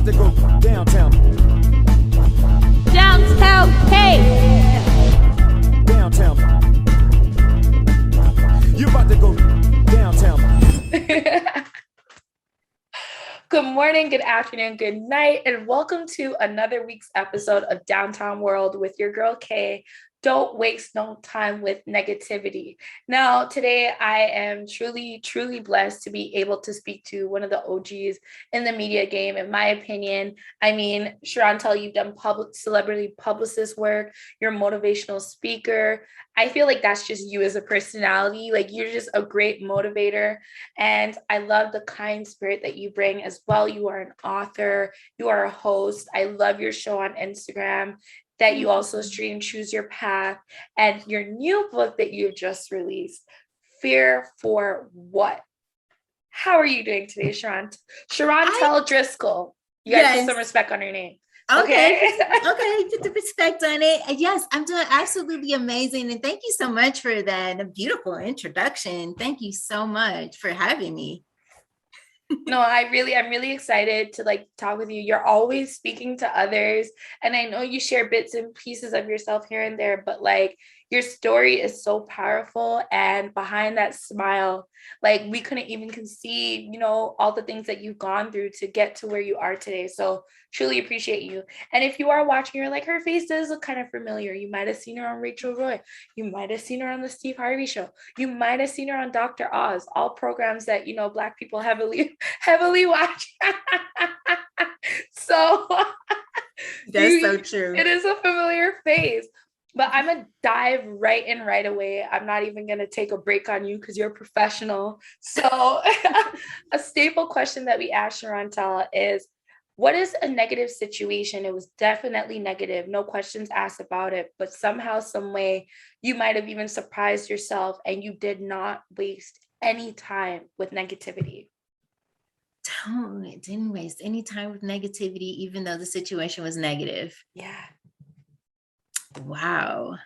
about to go downtown. Downtown Kay. Downtown. You about to go downtown. Good morning, good afternoon, good night, and welcome to another week's episode of Downtown World with your girl Kay. Don't waste no time with negativity. Now, today I am truly blessed to be able to speak to one of the OGs in the media game, in my opinion. I mean, Sherontelle, you've done celebrity publicist work, you're a motivational speaker. I feel like that's just you as a personality. Like, you're just a great motivator. And I love the kind spirit that you bring as well. You are an author, you are a host. I love your show on Instagram that you also stream Choose Your Path, and your new book that you've just released, Fear for What? How are you doing today, Sherontelle Driskell? You guys put some respect on your name. Okay, put the respect on it. Yes, I'm doing absolutely amazing. And thank you so much for that. A beautiful introduction. Thank you so much for having me. No, I'm really excited to talk with you. You're always speaking to others. And I know you share bits and pieces of yourself here and there, but your story is so powerful. And behind that smile, we couldn't even conceive, all the things that you've gone through to get to where you are today. So truly appreciate you. And if you are watching, you're like, her face does look kind of familiar. You might have seen her on Rachel Roy. You might have seen her on the Steve Harvey Show. You might have seen her on Dr. Oz, all programs that, Black people heavily watch. So that's so true. It is a familiar face. But I'm going to dive right in right away. I'm not even going to take a break on you because you're a professional. So a staple question that we ask Sherontelle is, what is a negative situation? It was definitely negative. No questions asked about it. But somehow, some way, you might have even surprised yourself and you did not waste any time with negativity. Didn't waste any time with negativity, even though the situation was negative. Yeah. Wow.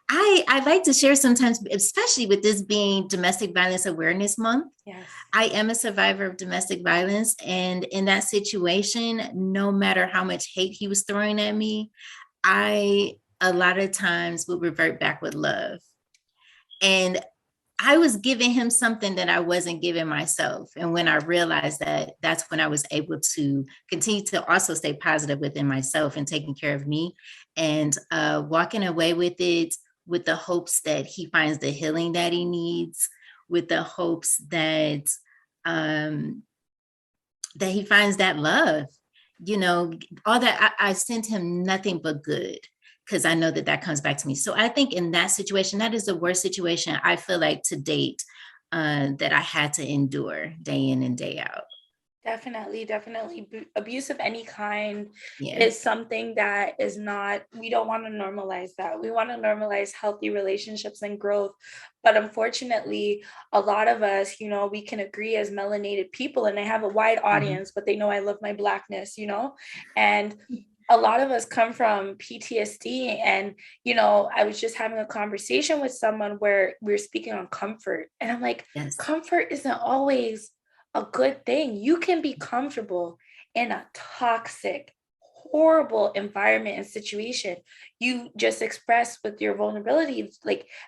I like to share sometimes, especially with this being Domestic Violence Awareness Month. Yes. I am a survivor of domestic violence. And in that situation, no matter how much hate he was throwing at me, I a lot of times would revert back with love. And I was giving him something that I wasn't giving myself. And when I realized that, that's when I was able to continue to also stay positive within myself and taking care of me and walking away with it with the hopes that he finds the healing that he needs, with the hopes that that he finds that love, all that. I sent him nothing but good, because I know that comes back to me. So I think in that situation, that is the worst situation I feel like to date that I had to endure day in and day out. Definitely. Abuse of any kind is something that is not, we don't want to normalize that. We want to normalize healthy relationships and growth. But unfortunately, a lot of us, we can agree as melanated people, and I have a wide audience, but they know I love my Blackness, and a lot of us come from PTSD. And, I was just having a conversation with someone where we were speaking on comfort. And I'm like, Comfort isn't always a good thing. You can be comfortable in a toxic, horrible environment and situation. You just express with your vulnerability,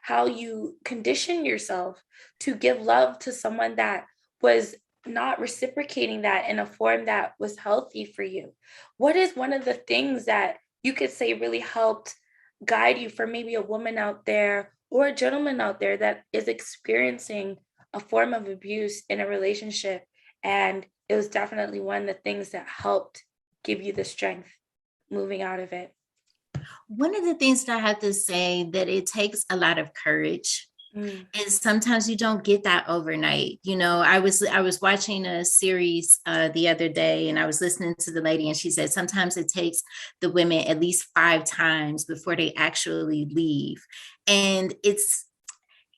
how you condition yourself to give love to someone that was not reciprocating that in a form that was healthy for you. What is one of the things that you could say really helped guide you for maybe a woman out there or a gentleman out there that is experiencing a form of abuse in a relationship? And it was definitely one of the things that helped give you the strength moving out of it. One of the things that I have to say, that it takes a lot of courage. And sometimes you don't get that overnight. I was watching a series the other day, and I was listening to the lady, and she said sometimes it takes the women at least 5 times before they actually leave. And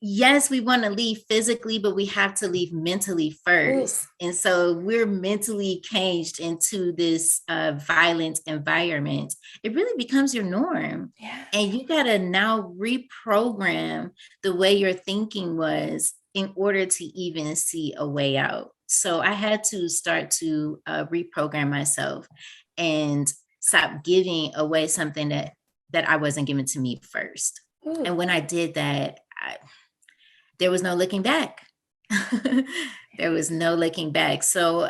yes, we want to leave physically, but we have to leave mentally first. Ooh. And so we're mentally caged into this violent environment. It really becomes your norm. Yeah. And you got to now reprogram the way your thinking was in order to even see a way out. So I had to start to reprogram myself and stop giving away something that I wasn't given to me first. Ooh. And when I did that, there was no looking back. There was no looking back. So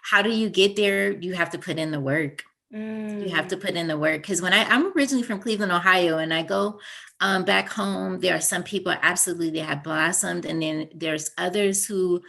how do you get there? You have to put in the work. You have to put in the work. Because when I'm originally from Cleveland, Ohio, and I go back home, there are some people absolutely that have blossomed. And then there's others who,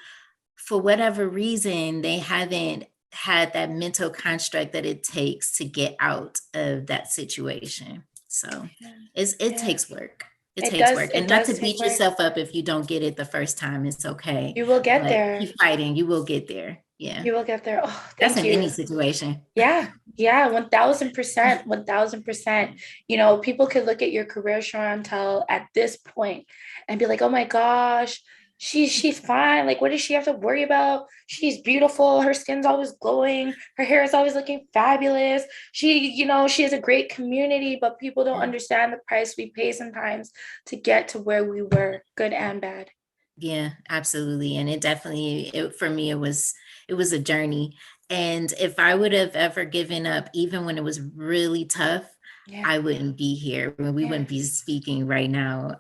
for whatever reason, they haven't had that mental construct that it takes to get out of that situation. So it takes work. It takes work. And not to beat yourself up if you don't get it the first time. It's okay. You will get there. Keep fighting. You will get there. Yeah. You will get there. Oh, that's in any situation. Yeah. 1000%. 1000%. You know, people could look at your career, Sherontelle, at this point and be like, oh my gosh, she's fine. Like, what does she have to worry about? She's beautiful. Her skin's always glowing. Her hair is always looking fabulous. She has a great community, but people don't understand the price we pay sometimes to get to where we were, good and bad. Yeah, absolutely. And it definitely, for me, it was a journey. And if I would have ever given up, even when it was really tough, I wouldn't be here. We wouldn't be speaking right now.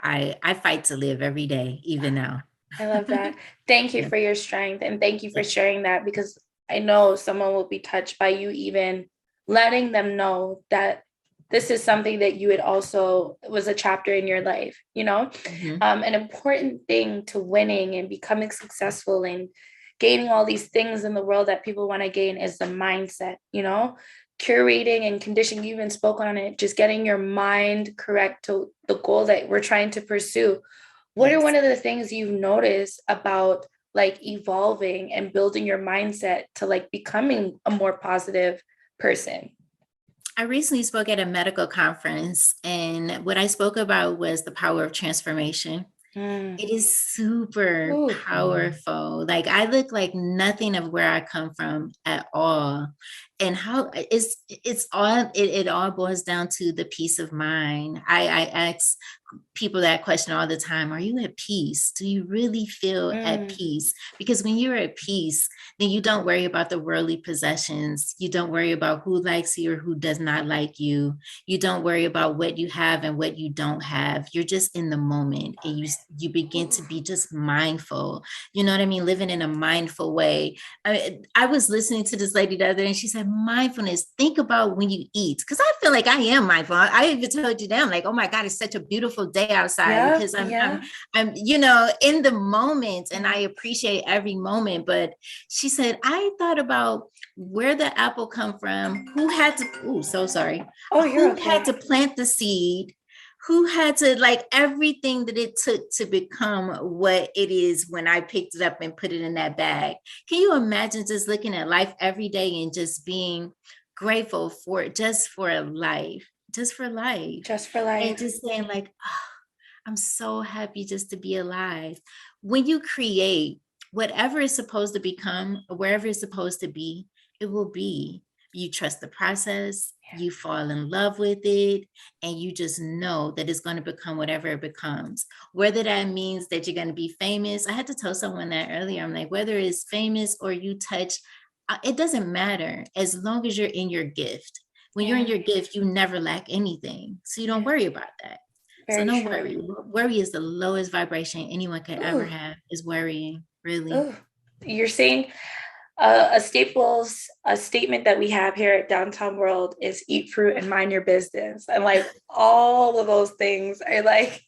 I fight to live every day, even now. I love that. Thank you for your strength. And thank you for sharing that, because I know someone will be touched by you even letting them know that this is something that you had also was a chapter in your life, an important thing to winning and becoming successful and gaining all these things in the world that people want to gain is the mindset, curating and conditioning. You even spoke on it, just getting your mind correct to the goal that we're trying to pursue. What are one of the things you've noticed about like evolving and building your mindset to like becoming a more positive person? I recently spoke at a medical conference, and what I spoke about was the power of transformation. It is super powerful. Like, I look like nothing of where I come from at all. And how it all boils down to the peace of mind. I ask people that question all the time. Are you at peace? Do you really feel at peace? Because when you're at peace, then you don't worry about the worldly possessions. You don't worry about who likes you or who does not like you. You don't worry about what you have and what you don't have. You're just in the moment, and you begin to be just mindful. You know what I mean? Living in a mindful way. I was listening to this lady the other day, and she said, mindfulness, think about when you eat. Because I feel like I am mindful. I even told you that, I'm like, oh my God, it's such a beautiful day outside, because I'm in the moment, and I appreciate every moment. But she said, I thought about where the apple come from, who had to, had to plant the seed, who had to, like, everything that it took to become what it is when I picked it up and put it in that bag. Can you imagine just looking at life every day and just being grateful for life, just for life, and just saying like, oh, I'm so happy just to be alive. When you create whatever is supposed to become, or wherever it's supposed to be, it will be. You trust the process, you fall in love with it, and you just know that it's going to become whatever it becomes. Whether that means that you're going to be famous. I had to tell someone that earlier. I'm like, whether it's famous or you touch, it doesn't matter, as long as you're in your gift. When you're in your gift, you never lack anything. So you don't worry about that. So no worry. Worry is the lowest vibration anyone can ever have, is worrying, really. You're saying a statement that we have here at Downtown World is eat fruit and mind your business. And like all of those things are like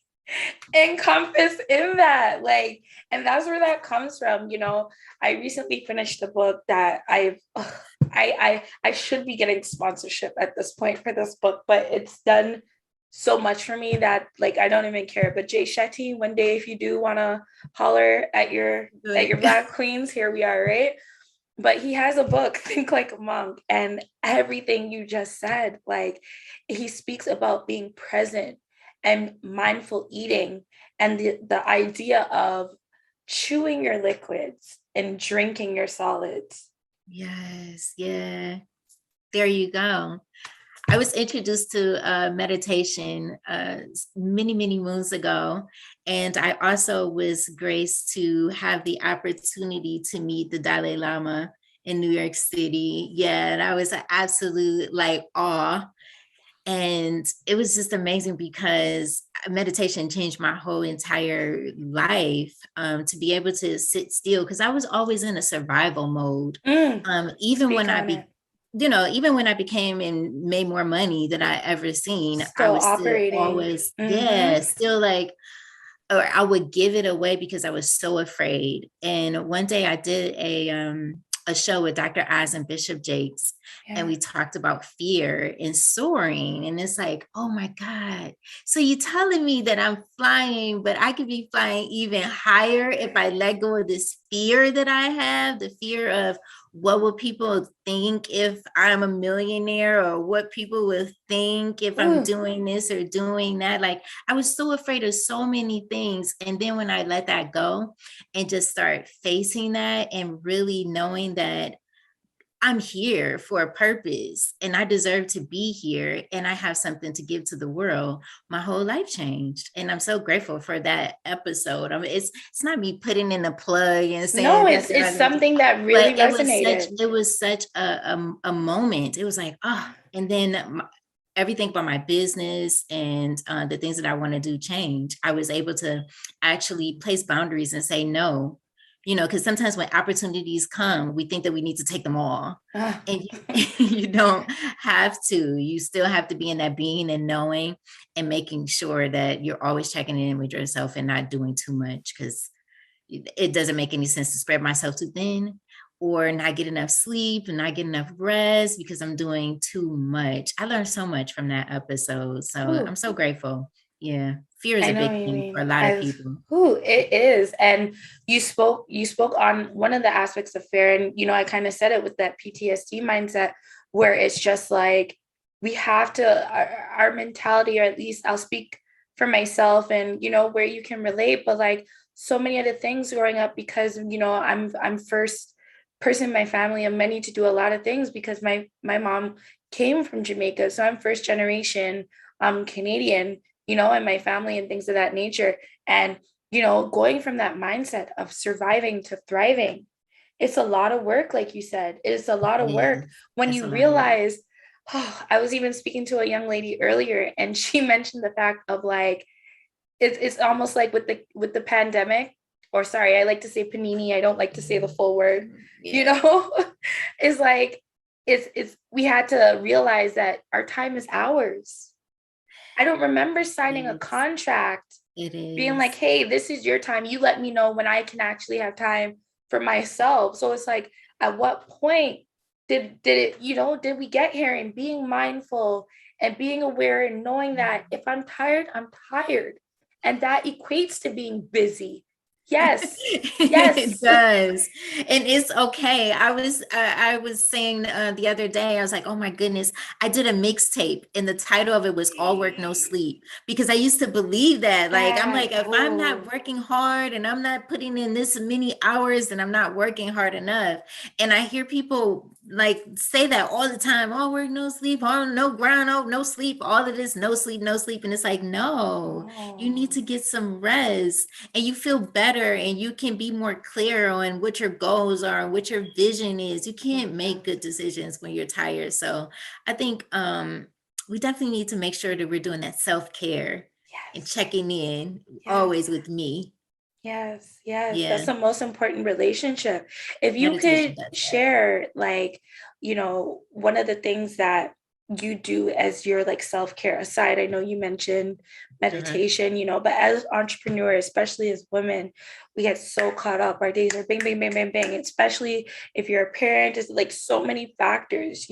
encompassed in that. Like, and that's where that comes from. I recently finished a book that I should be getting sponsorship at this point for this book, but it's done so much for me that like I don't even care. But Jay Shetty, one day if you do want to holler at your Black queens, here we are, right? But he has a book, Think Like a Monk, and everything you just said, like he speaks about being present and mindful eating, and the idea of chewing your liquids and drinking your solids. Yes, yeah. There you go. I was introduced to meditation many, many moons ago. And I also was graced to have the opportunity to meet the Dalai Lama in New York City. Yeah, and I was an absolute like awe. And it was just amazing because meditation changed my whole entire life, to be able to sit still, because I was always in a survival mode. Even Speak when on it. even when I became and made more money than I ever seen, I Still was still operating. always, yeah, still like, or I would give it away because I was so afraid. And one day I did a show with Dr. Oz and Bishop Jakes, and we talked about fear and soaring. And it's like, oh my God. So you're telling me that I'm flying, but I could be flying even higher if I let go of this fear that I have, the fear of what will people think if I'm a millionaire, or what people will think if I'm doing this or doing that. Like, I was so afraid of so many things. And then when I let that go and just start facing that and really knowing that I'm here for a purpose and I deserve to be here and I have something to give to the world, my whole life changed. And I'm so grateful for that episode. I mean, it's not me putting in a plug and saying no, it's something that really resonated. It was such a moment. It was like, oh, and then everything about my business and the things that I want to do change. I was able to actually place boundaries and say no. Because sometimes when opportunities come, we think that we need to take them all. And you don't have to. You still have to be in that being and knowing and making sure that you're always checking in with yourself and not doing too much, because it doesn't make any sense to spread myself too thin or not get enough sleep and not get enough rest because I'm doing too much. I learned so much from that episode. So I'm so grateful. Yeah. Fear is a big thing for a lot of people. It is. And you spoke on one of the aspects of fear. And, I kind of said it with that PTSD mindset, where it's just like, we have to, our mentality, or at least I'll speak for myself and, where you can relate, but like so many of the things growing up, because, I'm first person in my family of many to do a lot of things because my mom came from Jamaica. So I'm first generation Canadian, and my family and things of that nature. And, going from that mindset of surviving to thriving, it's a lot of work. Like you said, it's a lot of work when you realize, I was even speaking to a young lady earlier, and she mentioned the fact of like, it's almost like with the pandemic, or sorry, I like to say panini. I don't like to say the full word, it's like, it's, we had to realize that our time is ours. I don't remember signing a contract being like, hey, this is your time. You let me know when I can actually have time for myself. So it's like, at what point did it, did we get here? And being mindful and being aware and knowing that if I'm tired, I'm tired. And that equates to being busy. Yes. It does. And it's okay. I was saying the other day, I was like, oh my goodness, I did a mixtape and the title of it was All Work, No Sleep, because I used to believe that. Like, I'm like, if I'm not working hard and I'm not putting in this many hours, then I'm not working hard enough. And I hear people like say that all the time, all work, no sleep, all no grind, no sleep, all of this, no sleep, no sleep. And it's like, no, you need to get some rest and you feel better and you can be more clear on what your goals are and what your vision is. You can't make good decisions when you're tired. So I think we definitely need to make sure that we're doing that self-care and checking in always with me. Yes. That's the most important relationship. If you could share, like, one of the things that you do as your like self-care aside, I know you mentioned meditation, but as entrepreneurs, especially as women, we get so caught up. Our days are bang, bang, bang, bang, bang, especially if you're a parent. It's like so many factors,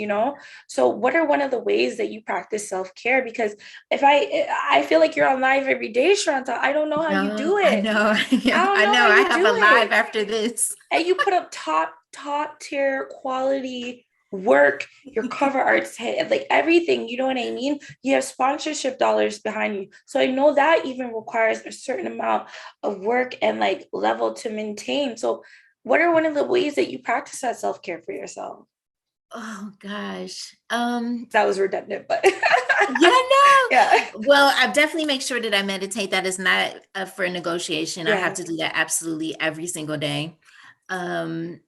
So what are one of the ways that you practice self-care? Because if I feel like you're on live every day, Sherontelle, I don't know how you do it. I know. I have a live after this. And you put up top tier quality work, your cover arts, like everything, you know what I mean? You have sponsorship dollars behind you. So I know that even requires a certain amount of work and like level to maintain. So what are one of the ways that you practice that self-care for yourself? Oh gosh. That was redundant, but Yeah, no. yeah. Well, I definitely make sure that I meditate. That is not for negotiation. I have Yeah. to do that absolutely every single day. Um,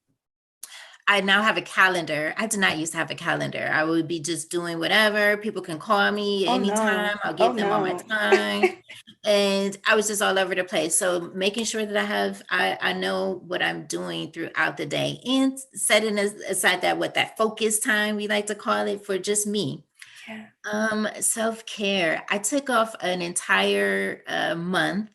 I now have a calendar. I did not used to have a calendar. I would be just doing whatever. People can call me Oh anytime. no. I'll Oh give them all my no. time. And I was just all over the place. So making sure that I know what I'm doing throughout the day and setting aside that focus time, we like to call it, for just me. Yeah. Self-care. I took off an entire month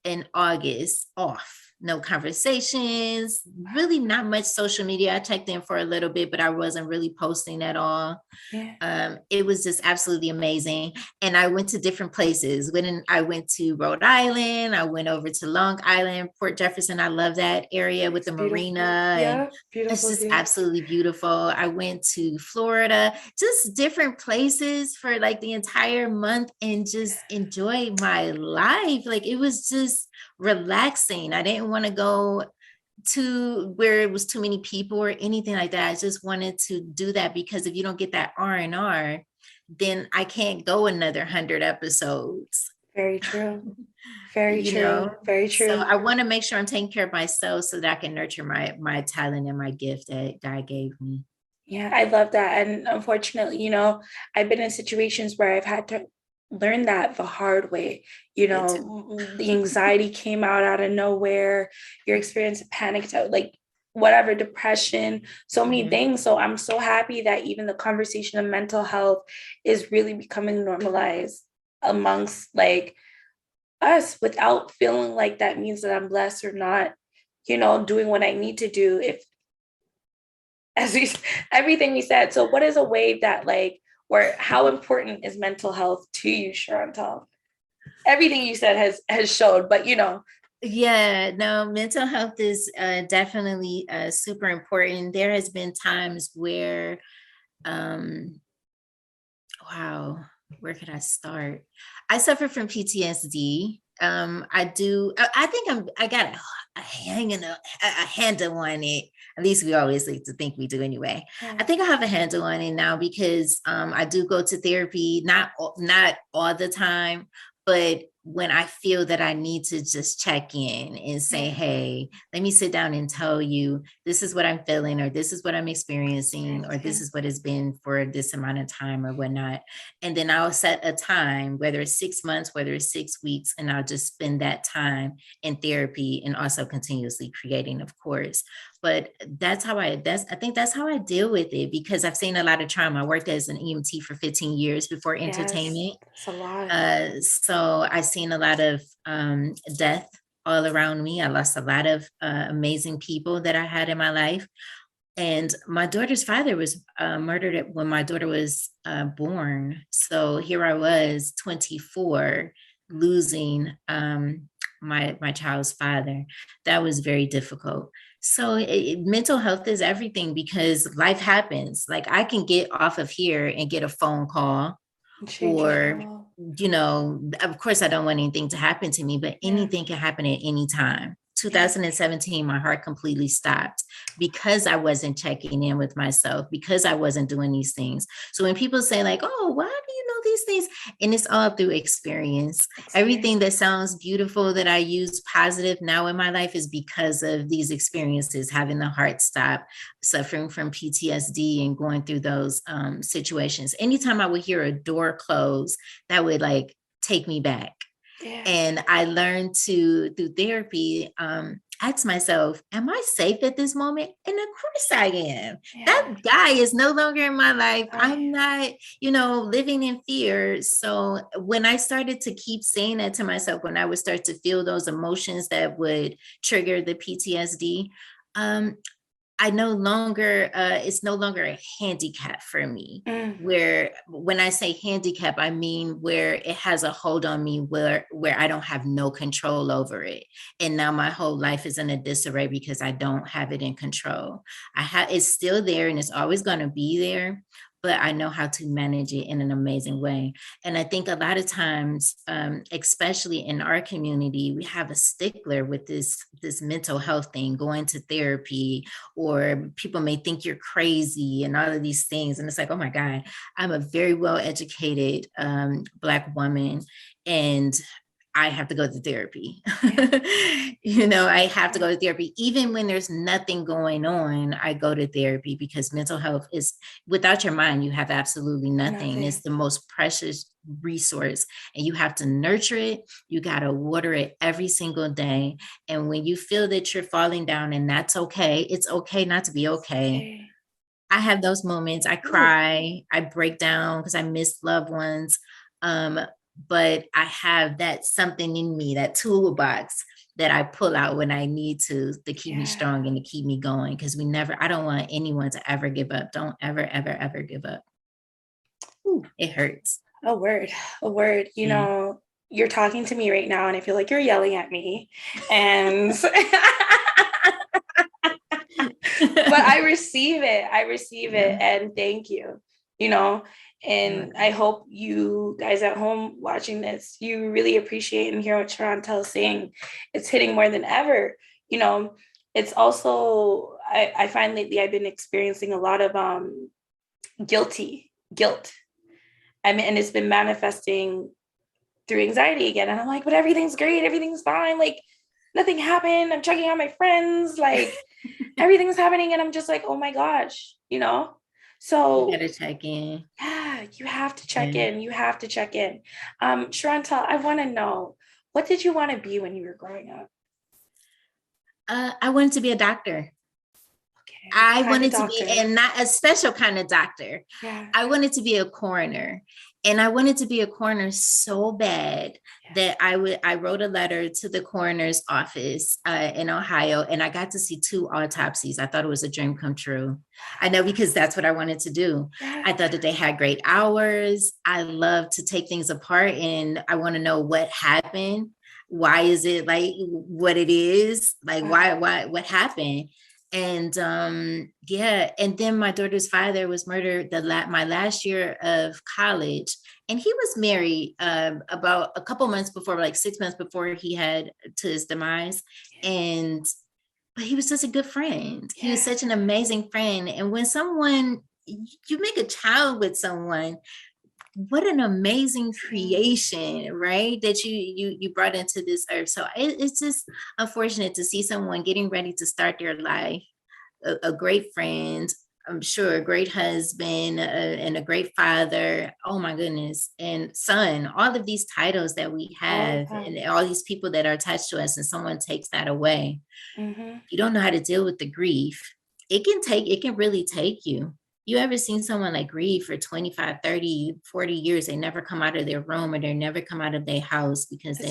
in August off. No conversations, really not much social media. I checked in for a little bit, but I wasn't really posting at all. Yeah. It was just absolutely amazing. And I went to different places. I went to Rhode Island, I went over to Long Island, Port Jefferson. I love that area with It's the beautiful. marina, and Yeah. it's Beautiful just views. absolutely beautiful. I went to Florida, just different places for like the entire month, and just enjoy my life. Like, it was just relaxing. I didn't want to go to where it was too many people or anything like that. I just wanted to do that because if you don't get that R&R, then I can't go another 100 episodes. Very true. Very You know, true. Very so true. I want to make sure I'm taking care of myself so that I can nurture my talent and my gift that God gave me. Yeah, I love that. And unfortunately, I've been in situations where I've had to learn that the hard way. The anxiety came out of nowhere, your experience of panic attack, like whatever, depression, so many things. So I'm so happy that even the conversation of mental health is really becoming normalized amongst like us, without feeling like that means that I'm blessed or not, doing what I need to do. If as we everything we said. So what is a way that like, where how important is mental health to you, Sherontelle? Everything you said has showed, but Yeah, no, mental health is definitely super important. There has been times where, wow, where could I start? I suffer from PTSD. I think I got a handle on it. At least we always like to think we do anyway. I think I have a handle on it now because I do go to therapy, not all the time, but when I feel that I need to just check in and say, hey, let me sit down and tell you, this is what I'm feeling, or this is what I'm experiencing, or this is what it's been for this amount of time or whatnot. And then I'll set a time, whether it's 6 months, whether it's 6 weeks, and I'll just spend that time in therapy and also continuously creating, of course. But I think that's how I deal with it, because I've seen a lot of trauma. I worked as an EMT for 15 years before entertainment. It's a lot. So I've seen a lot of death all around me. I lost a lot of amazing people that I had in my life. And my daughter's father was murdered when my daughter was born. So here I was, 24, losing my child's father. That was very difficult. So mental health is everything, because life happens. Like, I can get off of here and get a phone call, or of course I don't want anything to happen to me, but anything can happen at any time. 2017, my heart completely stopped because I wasn't checking in with myself, because I wasn't doing these things. So when people say like, oh, why do you know these things? And it's all through experience. Everything that sounds beautiful that I use positive now in my life is because of these experiences, having the heart stop, suffering from PTSD, and going through those situations. Anytime I would hear a door close, that would like take me back. And I learned through therapy, ask myself, am I safe at this moment? And of course I am. That guy is no longer in my life. I'm not, living in fear. So when I started to keep saying that to myself, when I would start to feel those emotions that would trigger the PTSD, it's no longer a handicap for me. Where when I say handicap, I mean where it has a hold on me, where I don't have no control over it. And now my whole life is in a disarray because I don't have it in control. It's still there and it's always going to be there, but I know how to manage it in an amazing way. And I think a lot of times, especially in our community, we have a stickler with this mental health thing, going to therapy, or people may think you're crazy and all of these things. And it's like, oh my God, I'm a very well-educated Black woman, and I have to go to therapy. I have to go to therapy. Even when there's nothing going on, I go to therapy, because mental health is, without your mind, you have absolutely nothing. It's the most precious resource, and you have to nurture it. You got to water it every single day. And when you feel that you're falling down, and that's okay, it's okay not to be okay. I have those moments. I cry, I break down because I miss loved ones. But I have that something in me, that toolbox that I pull out when I need to keep me strong and to keep me going. Because I don't want anyone to ever give up. Don't ever, ever, ever give up. Ooh, it hurts. A word. You know, you're talking to me right now, and I feel like you're yelling at me. And but I receive it. And thank you, and I hope you guys at home watching this, you really appreciate and hear what Sherontelle is saying. It's hitting more than ever. It's also, I find lately I've been experiencing a lot of guilt. And it's been manifesting through anxiety again. And I'm like, but everything's great. Everything's fine. Like, nothing happened. I'm checking on my friends. Like, everything's happening. And I'm just like, oh my gosh, So you gotta check in. Yeah, you have to check in. You have to check in. Sherontelle, I want to know, what did you want to be when you were growing up? I wanted to be a doctor. Okay. I wanted to be, and not a special kind of doctor. Yeah. I wanted to be a coroner. And I wanted to be a coroner so bad that I wrote a letter to the coroner's office in Ohio, and I got to see 2 autopsies. I thought it was a dream come true. I know, because that's what I wanted to do. Yeah. I thought that they had great hours. I love to take things apart, and I want to know what happened. Why is it like what it is? Like, why, what happened? And and then my daughter's father was murdered my last year of college, and he was married about a couple months before, like 6 months before he had to his demise. But he was such a good friend. He was such an amazing friend. And when you make a child with someone, what an amazing creation, right? That you brought into this earth. So it's just unfortunate to see someone getting ready to start their life, a great friend, I'm sure a great husband, and a great father. Oh my goodness. And son, all of these titles that we have, and all these people that are attached to us, and someone takes that away. Mm-hmm. You don't know how to deal with the grief. It can really take you. You ever seen someone like grieve for 25, 30, 40 years? They never come out of their room, or they never come out of their house, because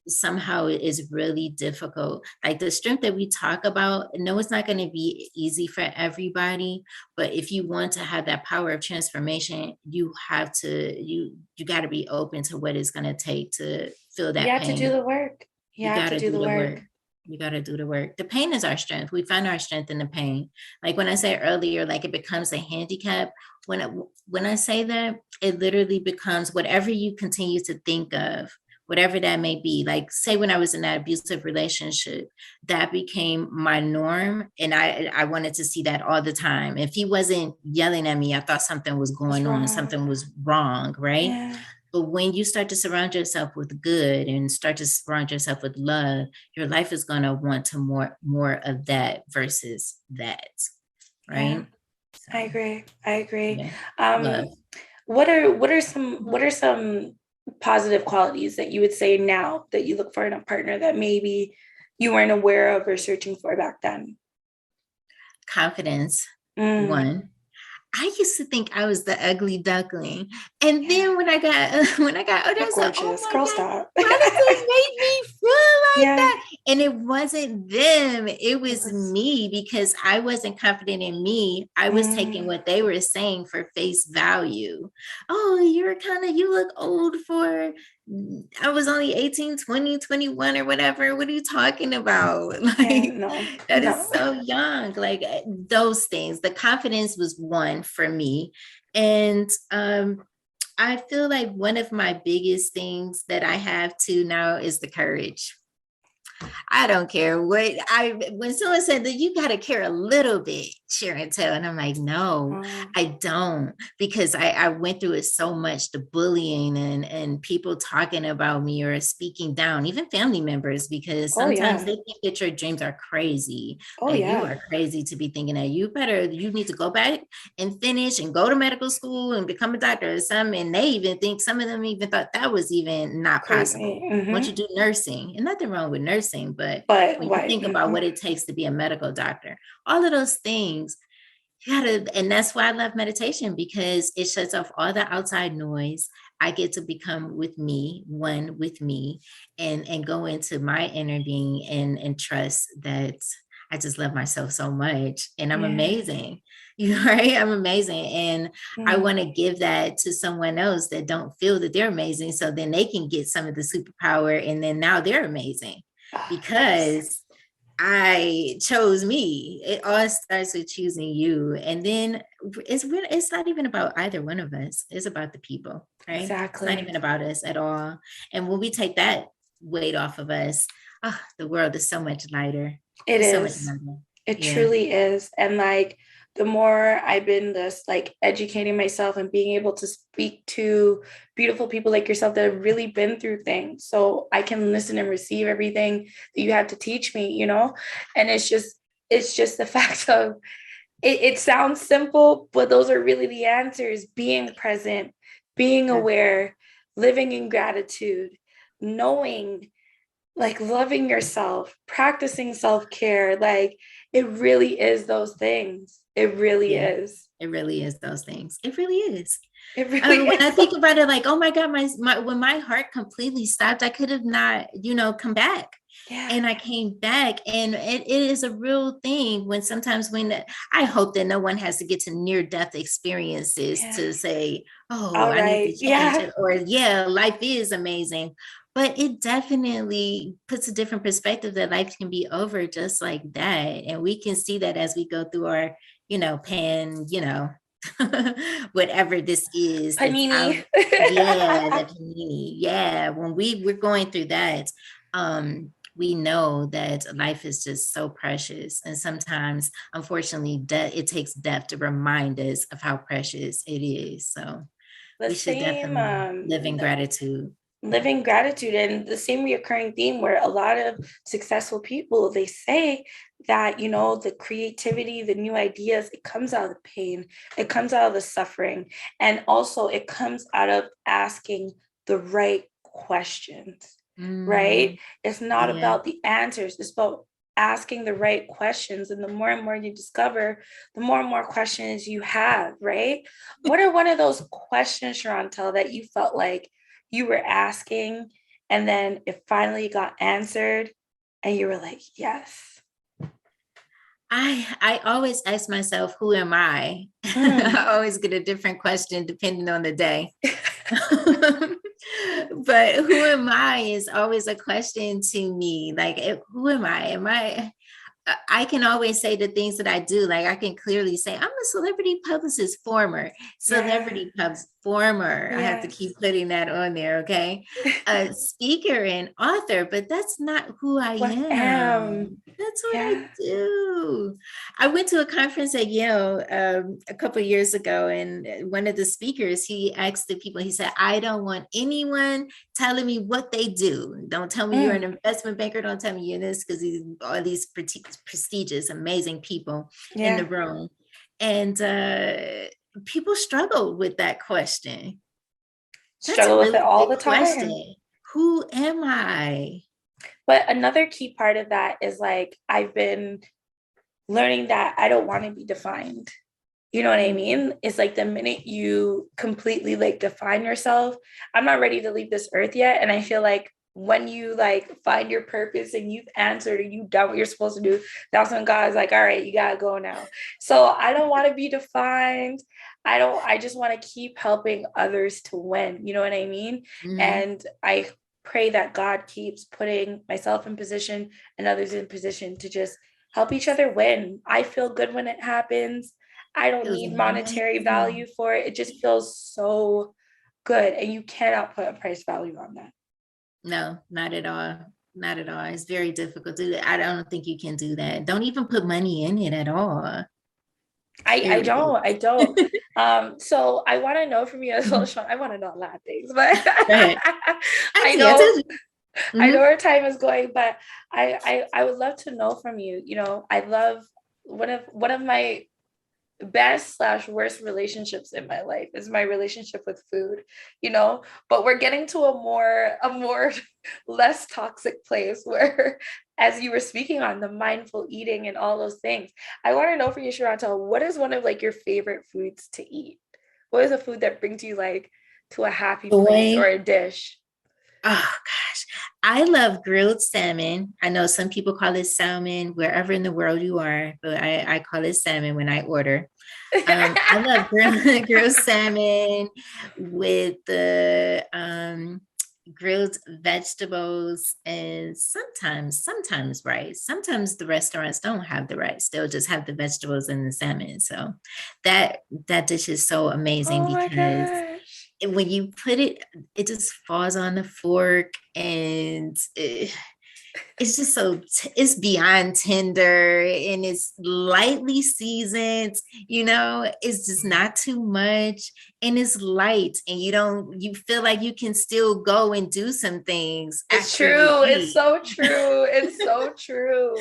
somehow it is really difficult. Like the strength that we talk about, no, it's not going to be easy for everybody, but if you want to have that power of transformation, you got to be open to what it's going to take to feel that pain. You have to do the work. You got to do the work. You got to do the work. The pain is our strength. We find our strength in the pain. Like when I said earlier, like it becomes a handicap. When I say that, it literally becomes whatever you continue to think of, whatever that may be. Like say when I was in that abusive relationship, that became my norm. And I wanted to see that all the time. If he wasn't yelling at me, I thought something was going on, something was wrong, right? Yeah. But when you start to surround yourself with good and start to surround yourself with love, your life is going to want to more of that versus that, right? Yeah. So, I agree. Yeah. What are some positive qualities that you would say now that you look for in a partner that maybe you weren't aware of or searching for back then? Confidence, one. I used to think I was the ugly duckling, and then when I got older, I was like, "Oh my God, stop. Why does this make me feel like that?" And it wasn't them; it was me, because I wasn't confident in me. I was taking what they were saying for face value. Oh, you look old for I was only 18, 20, 21 or whatever. What are you talking about? Like, that is so young. Like those things, the confidence was one for me. And I feel like one of my biggest things that I have too now is the courage. I don't care when someone said that you got to care a little bit, Sherontelle, and I'm like, no, I don't, because I went through it so much, the bullying and people talking about me or speaking down, even family members, because sometimes they think that your dreams are crazy. You are crazy to be thinking that you need to go back and finish and go to medical school and become a doctor or something. And they even think, some of them even thought that was even not possible. Once you do nursing, and nothing wrong with nursing, but when you think about what it takes to be a medical doctor, all of those things, you gotta, and that's why I love meditation, because it shuts off all the outside noise. I get to become one with me, and go into my inner being and trust that I just love myself so much, and I'm amazing. You're right. I'm amazing. And I want to give that to someone else that don't feel that they're amazing. So then they can get some of the superpower, and then now they're amazing because I chose me. It all starts with choosing you. And then it's not even about either one of us. It's about the people, right? Exactly. It's not even about us at all. And when we take that weight off of us, the world is so much lighter. It is. So much lighter. It truly is. And like, the more I've been educating myself and being able to speak to beautiful people like yourself that have really been through things, so I can listen and receive everything that you have to teach me, and it's just the fact of it sounds simple, but those are really the answers: being present, being aware, living in gratitude, knowing, loving yourself, practicing self-care. It really is those things. It really is. It really is those things. It really is. It really is. When I think about it, oh my God, when my heart completely stopped, I could have not, come back. Yeah. And I came back, and it is a real thing when I hope that no one has to get to near-death experiences to say, I need to change it, or life is amazing. But it definitely puts a different perspective that life can be over just like that. And we can see that as we go through our, whatever this is. Panini. The panini. Yeah. When we're going through that, we know that life is just so precious. And sometimes, unfortunately, it takes death to remind us of how precious it is. So we should definitely live in gratitude. Living gratitude, and the same reoccurring theme where a lot of successful people, they say that, the creativity, the new ideas, it comes out of the pain, it comes out of the suffering, and also it comes out of asking the right questions, right? It's not about the answers, it's about asking the right questions. And the more and more you discover, the more and more questions you have, right? What are one of those questions, Sherontelle, that you felt like you were asking, and then it finally got answered, and you were like, yes? I always ask myself, who am I? I always get a different question depending on the day. But who am I is always a question to me. Who am I? I can always say the things that I do. I can clearly say I'm a celebrity publicist, former. I have to keep putting that on there, okay? A speaker and author, but that's not who I am. That's what I do. I went to a conference at Yale a couple of years ago, and one of the speakers, he asked the people, he said, I don't want anyone telling me what they do. Don't tell me you're an investment banker. Don't tell me you're this, because all these prestigious, amazing people in the room. And people struggle with that question. Struggle with it all the time. Question. Who am I? But another key part of that is I've been learning that I don't want to be defined. You know what I mean? It's the minute you completely define yourself, I'm not ready to leave this earth yet. And I feel like when you like find your purpose and you've answered and you've done what you're supposed to do, that's when God's like, all right, you gotta go now. So I don't want to be defined. I just want to keep helping others to win. You know what I mean? Mhm. And I pray that God keeps putting myself in position and others in position to just help each other win. I feel good when it happens. I don't Feels need monetary value amazing. for it. It just feels so good. And you cannot put a price value on that. No, not at all. Not at all. It's very difficult to do. I don't think you can do that. Don't even put money in it at all. I Period. don't. So I want to know from you as well, Sean. I want to know a lot of things, but Go ahead. I I know told you. I know Mhm. where time is going, but I would love to know from you. You know, I love one of my best/worst relationships in my life is my relationship with food, you know, but we're getting to a more less toxic place where, as you were speaking on the mindful eating and all those things, I want to know from you, Sherontelle, what is one of like your favorite foods to eat? What is a food that brings you like to a happy place or Boy. a dish? Oh gosh. I love grilled salmon. I know some people call it salmon wherever in the world you are, but I call it salmon when I order. I love grilled salmon with the grilled vegetables and sometimes rice. Sometimes the restaurants don't have the rice; they'll just have the vegetables and the salmon. So that dish is so amazing Oh my because gosh. when you put it, it just falls on the fork and it's just it's beyond tender and it's lightly seasoned, it's just not too much and it's light and you feel like you can still go and do some things It's after you true. It's eat. so true. It's so true.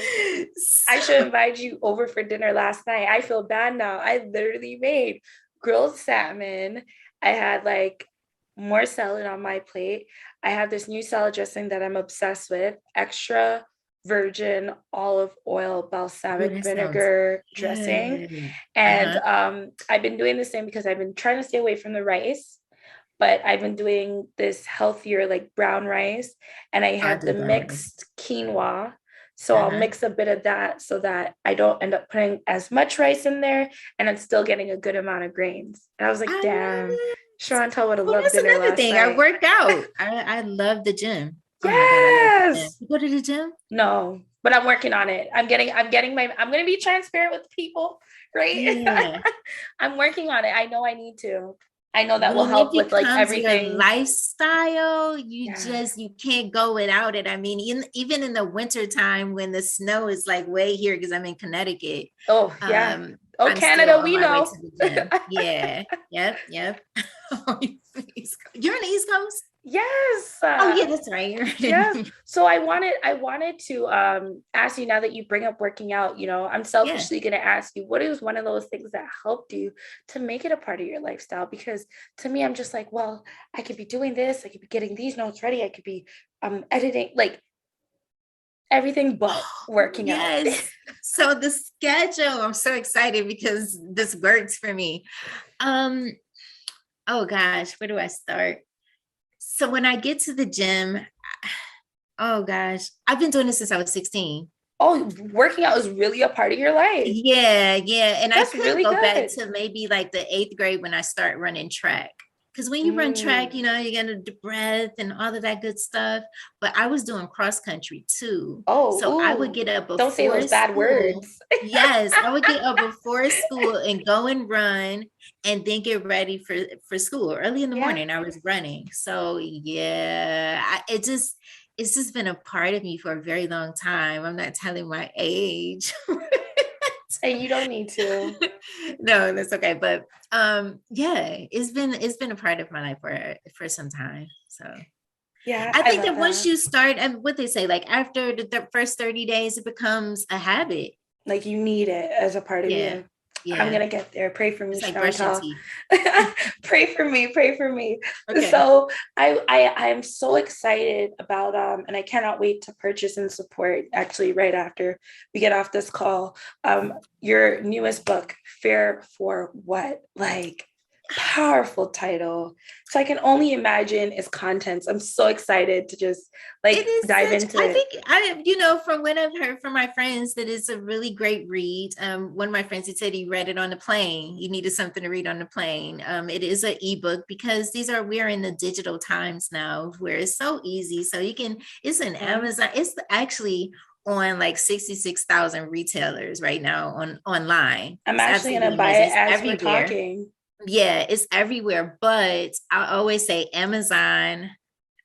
I should invite you over for dinner last night. I feel bad now. I literally made grilled salmon. I had like more salad on my plate. I have this new salad dressing that I'm obsessed with, extra virgin olive oil Ooh, balsamic that sounds vinegar dressing. good. And Uh-huh. I've been doing the same because I've been trying to stay away from the rice, but I've been doing this healthier, like brown rice, and I I have do the brown rice. mixed quinoa. So I'll Uh-huh. mix a bit of that so that I don't end up putting as much rice in there and I'm still getting a good amount of grains. And I was like, I love damn, it. Chantel would have Oh, loved that's dinner another last thing. I night. work out. I love the gym. Oh my God, I love the gym. Yes. You go to the gym? No, but I'm working on it. I'm going to be transparent with people, right? Yeah. I'm working on it. I know I need to. I know that will When it help with like becomes your everything. lifestyle, Yes. you can't go without it. I mean, even in the winter time when the snow is like way here, because I'm in Connecticut, Oh, yeah. um, Oh, I'm still Canada, on we my way know. to the gym. Yeah. Yep. You're on the East Coast? Yes. Oh yeah, that's right. Yes. So I wanted to ask you, now that you bring up working out, I'm Yeah. selfishly going to ask you, what is one of those things that helped you to make it a part of your lifestyle? Because to me, I'm just like, well, I could be doing this, I could be getting these notes ready, I could be editing, like everything but working out. Yes. So the schedule, I'm so excited because this works for me. Um, oh gosh, where do I start? So when I get to the gym, oh gosh, I've been doing this since I was 16. Oh, working out is really a part of your life. Yeah. And I That's could really go back good. to maybe like the eighth grade when I start running track. Because when you run track, Mm. you get the breath and all of that good stuff. But I was doing cross country too. Oh, So I would ooh, get up don't say before those bad school. words. Yes, I would get up before school and go and run and then get ready for school. Early in the Yeah. morning, I was running. So yeah, it's just been a part of me for a very long time. I'm not telling my age. And you don't need to. No, that's okay. But yeah, it's been a part of my life for some time. So Yeah, I I think love that once that. you start, and what they say, like after the first 30 days, it becomes a habit. Like you need it as a part of Yeah. you. I'm Yeah. gonna get there. Pray for me, It's like brushing Chantal. teeth. Pray for me. Pray for me. Okay. So I am so excited about and I cannot wait to purchase and support actually right after we get off this call. Your newest book, Fair for What? Like Powerful title. So I can only imagine its contents. I'm so excited to just dive into it. I think from what I've heard from my friends, that it's a really great read. One of my friends, he said he read it on the plane. He needed something to read on the plane. It is an ebook because we're in the digital times now where it's so easy. So it's an Amazon. It's actually on like 66,000 retailers right now online. I'm actually going to buy it as we're talking. Yeah, it's everywhere. But I always say Amazon,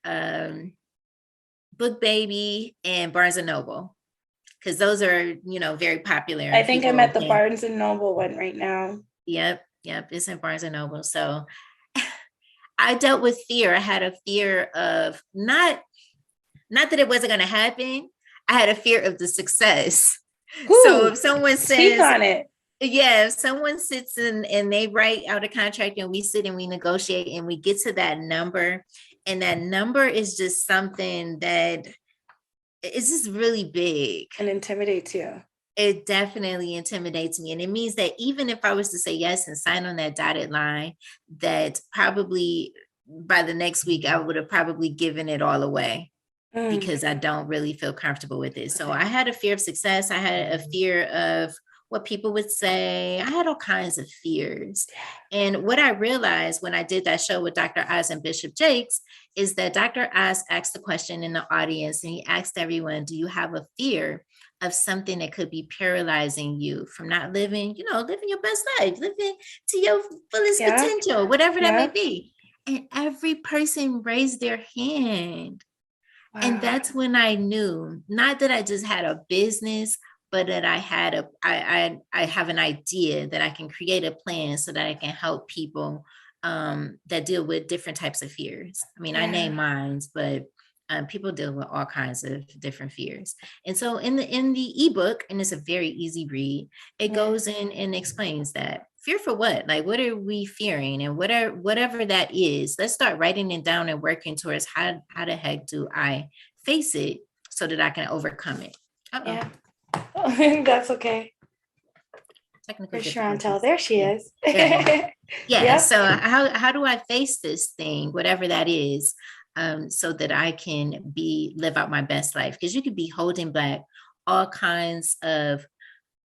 Book Baby, and Barnes and Noble, because those are very popular. I think I'm at the Barnes and Noble one right now. Yep, it's in Barnes and Noble. So I dealt with fear. I had a fear of not that it wasn't going to happen. I had a fear of the success. Ooh, so if someone says, speak on it. Yeah, if someone sits and they write out a contract and we sit and we negotiate and we get to that number, and that number is just something that is just really big. And intimidates you. It definitely intimidates me. And it means that even if I was to say yes and sign on that dotted line, that probably by the next week, I would have probably given it all away. Because I don't really feel comfortable with it. So I had a fear of success. I had a fear of what people would say. I had all kinds of fears. And what I realized when I did that show with Dr. Oz and Bishop Jakes is that Dr. Oz asked the question in the audience, and he asked everyone, do you have a fear of something that could be paralyzing you from not living your best life, living to your fullest potential, whatever that may be? And every person raised their hand. Wow. And that's when I knew, not that I just had a business, but that I have an idea that I can create a plan so that I can help people that deal with different types of fears. I mean, I name mine, but people deal with all kinds of different fears. And so in the ebook, and it's a very easy read, it goes in and explains that. Fear for what? Like, what are we fearing? And whatever that is, let's start writing it down and working towards how the heck do I face it so that I can overcome it. Yeah. That's okay. Technical Sherontelle, there she is. Yeah. So how do I face this thing, whatever that is, so that I can live out my best life? Because you could be holding back all kinds of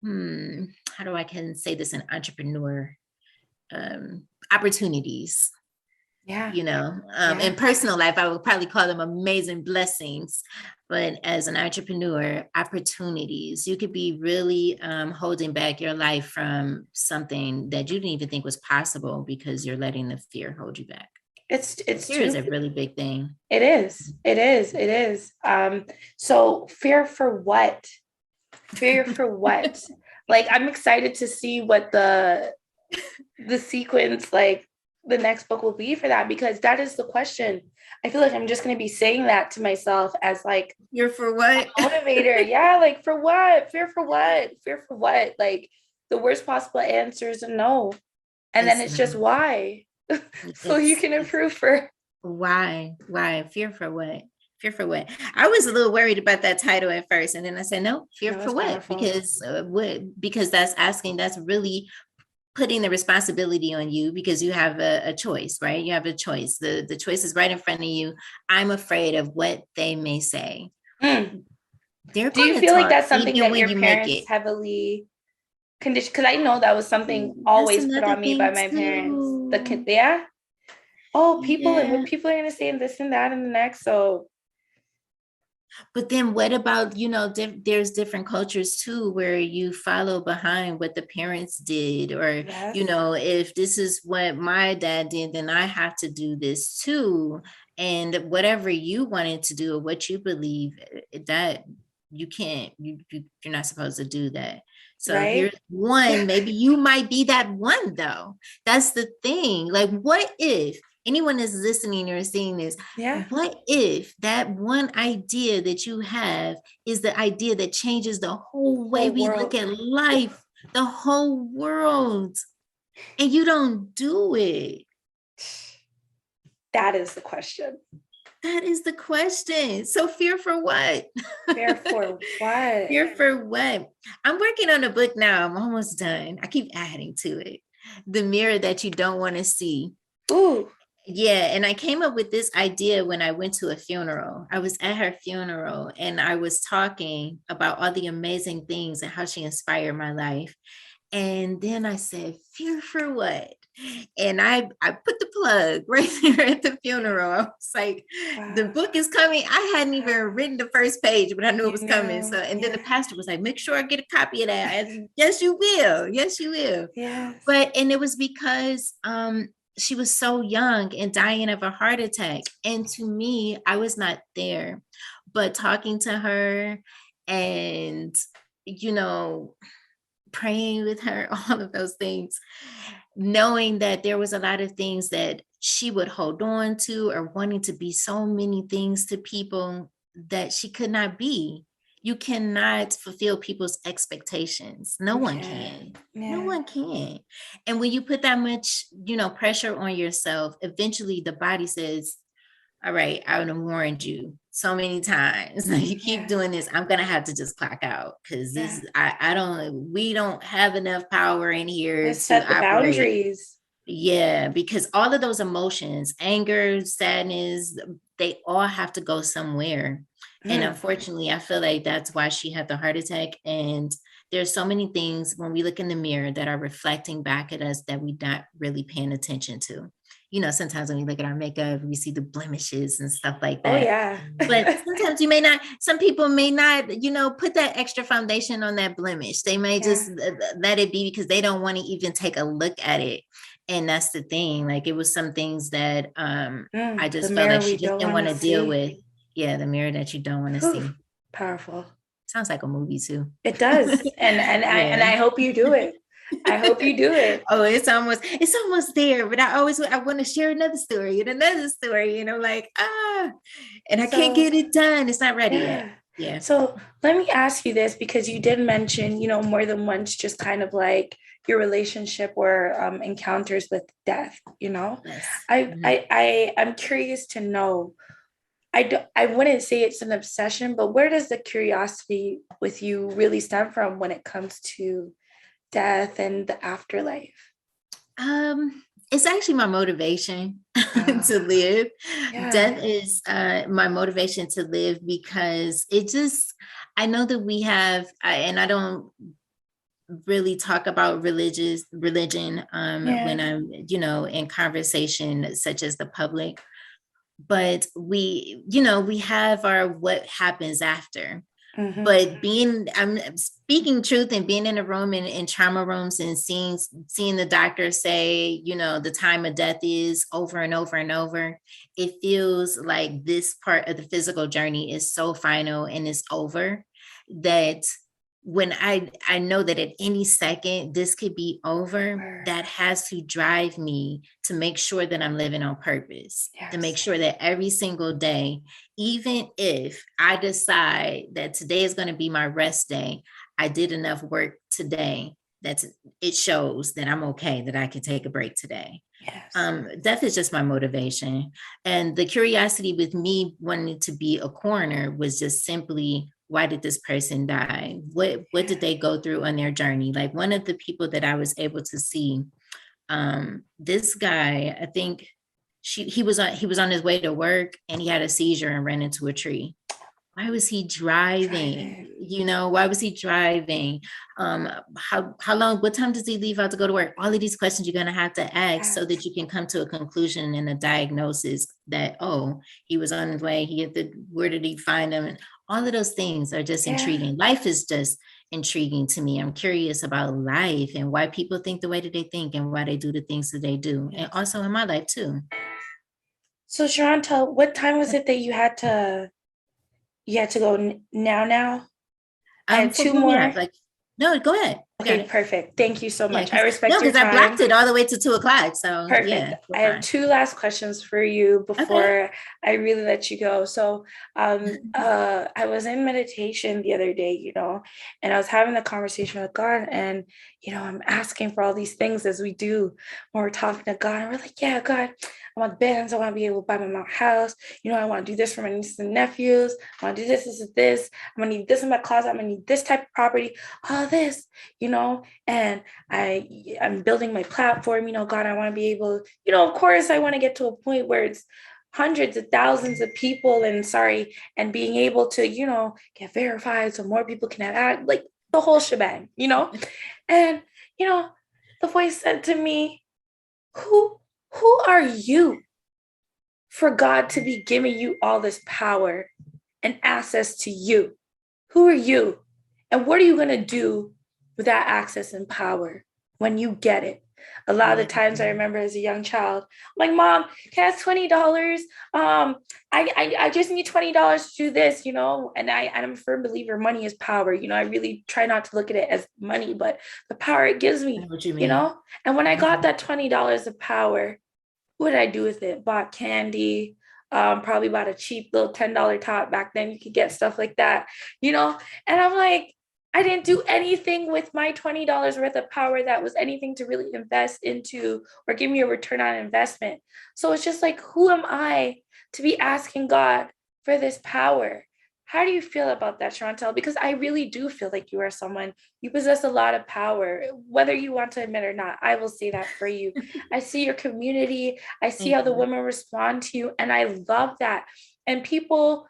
how do I can say this in entrepreneur opportunities? Yeah. In personal life, I would probably call them amazing blessings. But as an entrepreneur, opportunities, you could be really holding back your life from something that you didn't even think was possible because you're letting the fear hold you back. Fear is a really big thing. It is. So fear for what? Fear for what? Like, I'm excited to see what the sequence, like the next book will be for that, because that is the question. I feel like I'm just going to be saying that to myself as like, you're for what? Motivator. Yeah. Like, for what? Fear for what? Fear for what? Like, the worst possible answer is a no. And then it's just why. So you can improve for why? Fear for what? Fear for what? I was a little worried about that title at first. And then I said, no, fear for what? Powerful. Because that's really putting the responsibility on you, because you have a choice, right? You have a choice. The choice is right in front of you. I'm afraid of what they may say. Do you feel like that's something that your parents heavily conditioned? Because I know that was something always put on me by my parents. People and what people are going to say and this and that and the next. So. But then what about, there's different cultures too, where you follow behind what the parents did, or, if this is what my dad did, then I have to do this too. And whatever you wanted to do or what you believe, that you can't, you're not supposed to do that. So here's one, maybe you might be that one though. That's the thing. Like, what if anyone is listening or seeing this? What if that one idea that you have is the idea that changes the whole way we look at life, the whole world, and you don't do it? That is the question. That is the question. So fear for what? Fear for what? Fear for what? I'm working on a book now. I'm almost done. I keep adding to it. the mirror that you don't want to see. Ooh. Yeah, and I came up with this idea when I went to a funeral. I was at her funeral and I was talking about all the amazing things and how she inspired my life. And then I said, fear for what? And I put the plug right there at the funeral. I was like, Wow. the book is coming. I hadn't even written the first page, but I knew it was coming. So, and then the pastor was like, make sure I get a copy of that. I said, yes, you will. Yes, you will. Yes. And it was because she was so young and dying of a heart attack. And to me, I was not there, but talking to her and, praying with her, all of those things, knowing that there was a lot of things that she would hold on to or wanting to be so many things to people that she could not be. You cannot fulfill people's expectations. No one can. Yeah. No one can. And when you put that much, pressure on yourself, eventually the body says, all right, I would have warned you so many times. You keep doing this, I'm gonna have to just clock out because this we don't have enough power in here to set the operate. Boundaries. Yeah, because all of those emotions, anger, sadness, they all have to go somewhere. And unfortunately, I feel like that's why she had the heart attack. And there's so many things when we look in the mirror that are reflecting back at us that we're not really paying attention to. Sometimes when we look at our makeup, we see the blemishes and stuff like that. Oh, yeah. But sometimes some people may not, put that extra foundation on that blemish. They may just let it be because they don't want to even take a look at it. And that's the thing. Like it was some things that I just felt like she just didn't want to deal with. Yeah, the mirror that you don't want to see. Powerful. Sounds like a movie too. It does. And I hope you do it. I hope you do it. Oh, it's almost there. But I want to share another story and another story, and I can't get it done. It's not ready yet. Yeah. So let me ask you this, because you did mention, more than once, just kind of like your relationship or encounters with death, Yes. I'm curious to know, I wouldn't say it's an obsession, but where does the curiosity with you really stem from when it comes to death and the afterlife? It's actually my motivation to live. Yeah. Death is my motivation to live because I know that we have, and I don't really talk about religion when I'm, in conversation such as the public, but we have our what happens after. Mm-hmm. But I'm speaking truth and being in a room in trauma rooms and seeing the doctor say, the time of death is over and over and over. It feels like this part of the physical journey is so final and it's over, that when I know that at any second this could be over, that has to drive me to make sure that I'm living on purpose, to make sure that every single day, even if I decide that today is going to be my rest day, I did enough work today that it shows that I'm okay, that I can take a break today. Yes. Death is just my motivation. And the curiosity with me wanting to be a coroner was just simply, why did this person die? What did they go through on their journey? Like one of the people that I was able to see, this guy, I think he was on his way to work and he had a seizure and ran into a tree. Why was he driving? Why was he driving? How long, what time does he leave out to go to work? All of these questions you're going to have to ask so that you can come to a conclusion and a diagnosis that, he was on his way. Where did he find him? And all of those things are just intriguing. Life is just intriguing to me. I'm curious about life and why people think the way that they think and why they do the things that they do. And also in my life too. So Sherontelle, what time was it that you had to go now? I had two more. No, go ahead. Okay, perfect. Thank you so much. I respect your time. Because I blocked it all the way to 2:00. So perfect. Yeah, I have two last questions for you before I really let you go. So I was in meditation the other day, and I was having a conversation with God, and I'm asking for all these things as we do when we're talking to God, and we're like, yeah, God, I want bands. I want to be able to buy my mom a house. I want to do this for my nieces and nephews. I want to do this. I'm going to need this in my closet. I'm going to need this type of property, all this, and I'm building my platform, God, I want to be able, of course, I want to get to a point where it's hundreds of thousands of people and being able to, get verified so more people can act, like the whole shebang, and, the voice said to me, who are you for God to be giving you all this power and access to you? Who are you? And what are you going to do with that access and power when you get it? A lot of the times I remember as a young child, I'm like, Mom, can I have $20? I just need $20 to do this, and I'm a firm believer money is power. I really try not to look at it as money, but the power it gives me, and when I got that $20 of power, what did I do with it? Bought candy, probably bought a cheap little $10 top. Back then you could get stuff like that, and I'm like, I didn't do anything with my $20 worth of power that was anything to really invest into or give me a return on investment. So it's just like, who am I to be asking God for this power? How do you feel about that, Sherontelle? Because I really do feel like you are someone, you possess a lot of power, whether you want to admit or not. I will say that for you. I see your community. I see how the women respond to you. And I love that. And people,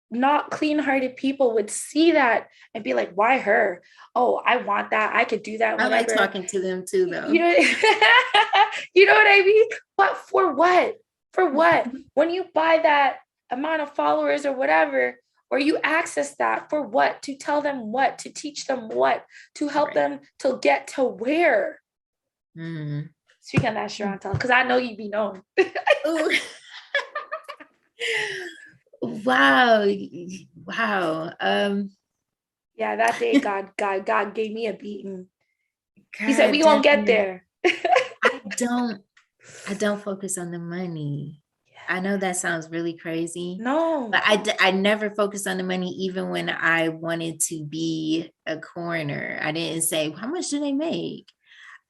not clean-hearted people, would see that and be like, why her? Oh, I want that. I could do that. Whatever. I like talking to them too, though. You know what I mean? But for what? For what? When you buy that amount of followers or whatever, or you access that, for what? To tell them what? To teach them what? To help them to get to where? Speak on that, Sherontelle, because I know you be known. Wow. Yeah, that day God gave me a beating. He said, we won't get there. I don't focus on the money. I know that sounds really crazy. No. But I never focused on the money, even when I wanted to be a coroner. I didn't say, how much do they make?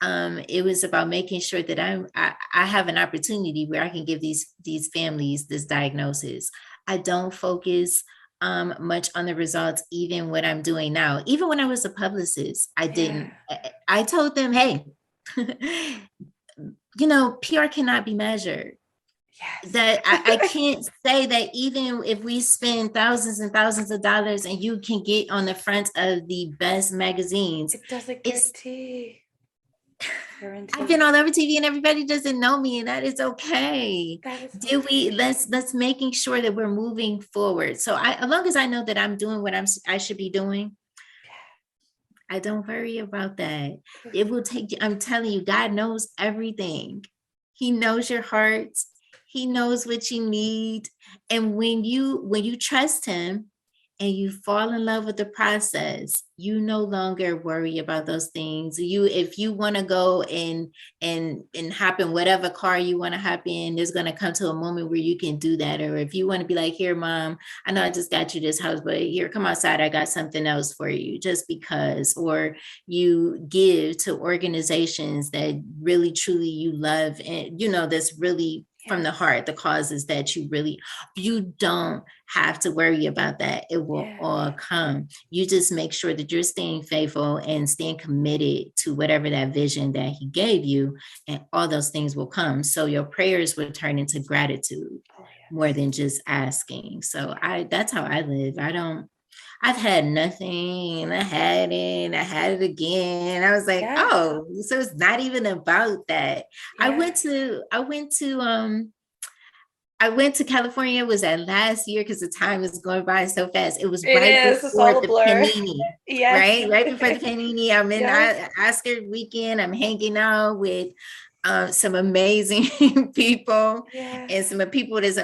It was about making sure that I have an opportunity where I can give these families this diagnosis. I don't focus much on the results, even what I'm doing now. Even when I was a publicist, I didn't. I told them, hey, PR cannot be measured. Yes. That I can't say that even if we spend thousands and thousands of dollars and you can get on the front of the best magazines, it doesn't guarantee. I've been all over TV and everybody doesn't know me, and that is okay. Let's making sure that we're moving forward. So as long as I know that I'm doing what I should be doing, I don't worry about that. It will take, I'm telling you, God knows everything. He knows your heart. He knows what you need. And when you trust him and you fall in love with the process, you no longer worry about those things. If you want to go and hop in whatever car you want to hop in, there's going to come to a moment where you can do that. Or if you want to be like, here, Mom, I know I just got you this house, but here, come outside, I got something else for you, just because. Or you give to organizations that really, truly you love, and that's really from the heart, the causes that you don't have to worry about that. It will all come. You just make sure that you're staying faithful and staying committed to whatever that vision that he gave you, and all those things will come. So your prayers will turn into gratitude more than just asking. So that's how I live. I've had nothing, and I had it again. I was like, oh, so it's not even about that. I went to California. Was that last year? Because the time is going by so fast. It was right before the Panini, right before the Panini. I'm in Oscar weekend. I'm hanging out with some amazing people and some people that's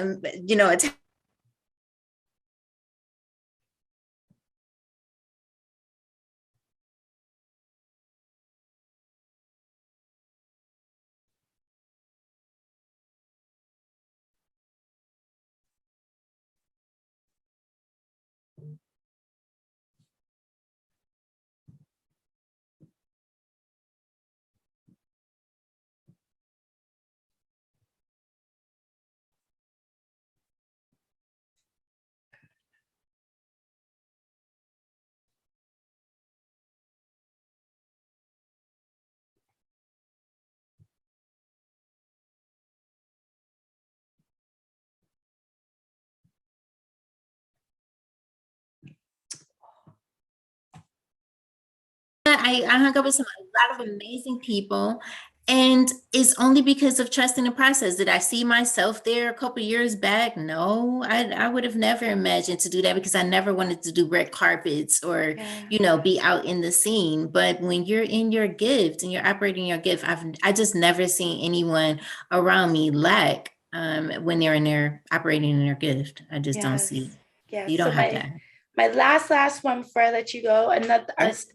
I hung up with a lot of amazing people. And it's only because of trusting the process. Did I see myself there a couple of years back? No, I would have never imagined to do that because I never wanted to do red carpets or, be out in the scene. But when you're in your gift and you're operating your gift, I just never seen anyone around me lack when they're in their operating in their gift. I just don't see. Yeah. You don't have that. My last one before I let you go, another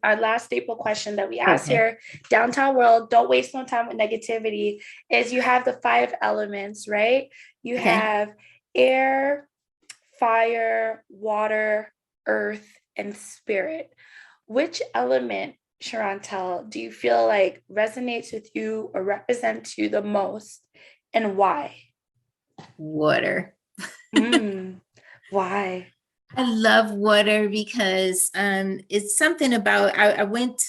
our last staple question that we ask here, Downtown World, don't waste no time with negativity, is you have the 5 elements, right? You have air, fire, water, earth, and spirit. Which element, Sherontelle, do you feel like resonates with you or represents you the most, and why? Water. Why? I love water because it's something about, I want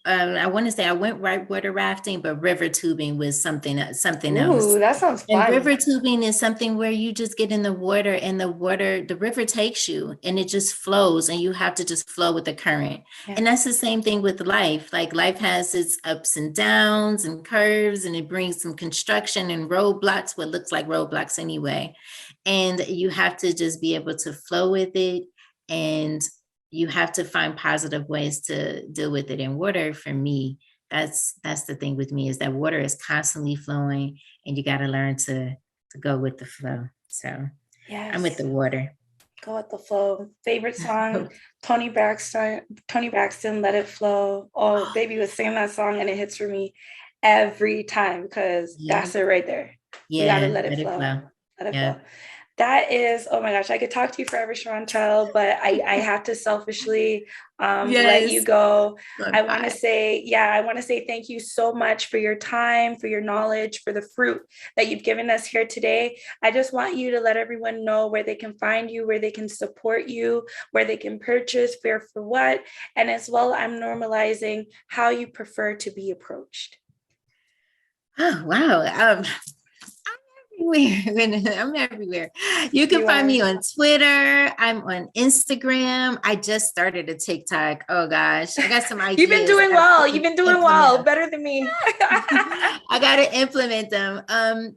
to say I went whitewater rafting, but river tubing was something else. Ooh, that sounds fun. And river tubing is something where you just get in the water and the river takes you and it just flows and you have to just flow with the current. Yeah. And that's the same thing with life. Like life has its ups and downs and curves, and it brings some construction and roadblocks, what looks like roadblocks anyway. And you have to just be able to flow with it, and you have to find positive ways to deal with it. And water, for me, that's the thing with me, is that water is constantly flowing and you got to learn to go with the flow. So I'm with the water. Go with the flow. Favorite song, Tony Braxton, Let It Flow. Oh, baby was singing that song and it hits for me every time because that's it right there. You got to let it flow. Let it flow. That is, oh my gosh, I could talk to you forever, Sherontelle, but I have to selfishly let you go. I want to say thank you so much for your time, for your knowledge, for the fruit that you've given us here today. I just want you to let everyone know where they can find you, where they can support you, where they can purchase, for what, and as well, I'm normalizing how you prefer to be approached. Oh, wow. I'm everywhere. You can find me on Twitter. I'm on Instagram. I just started a TikTok. Oh gosh, I got some ideas. You've been doing well. Better than me. I got to implement them. I'm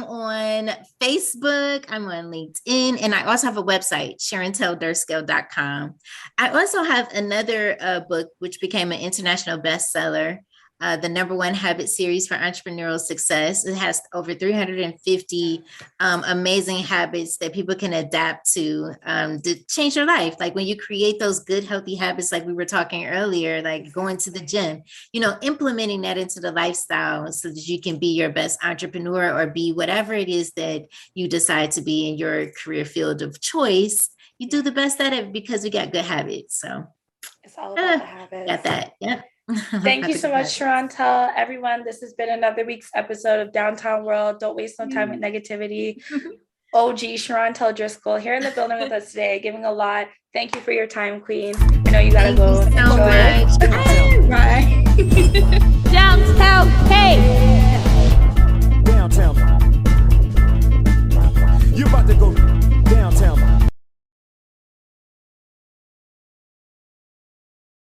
on Facebook. I'm on LinkedIn, and I also have a website, SherontelleDriskell.com. I also have another book which became an international bestseller. The #1 habit series for entrepreneurial success. It has over 350 amazing habits that people can adapt to change their life. Like when you create those good, healthy habits, like we were talking earlier, like going to the gym, implementing that into the lifestyle so that you can be your best entrepreneur or be whatever it is that you decide to be in your career field of choice. You do the best at it because we got good habits. So it's all about the habits. Got that. Yeah. Thank you so much, Sherontelle. Everyone, this has been another week's episode of Downtown World. Don't waste no time with negativity. OG Sherontelle Driskell here in the building with us today, giving a lot. Thank you for your time, Queen. I know you gotta go. Thank you so much.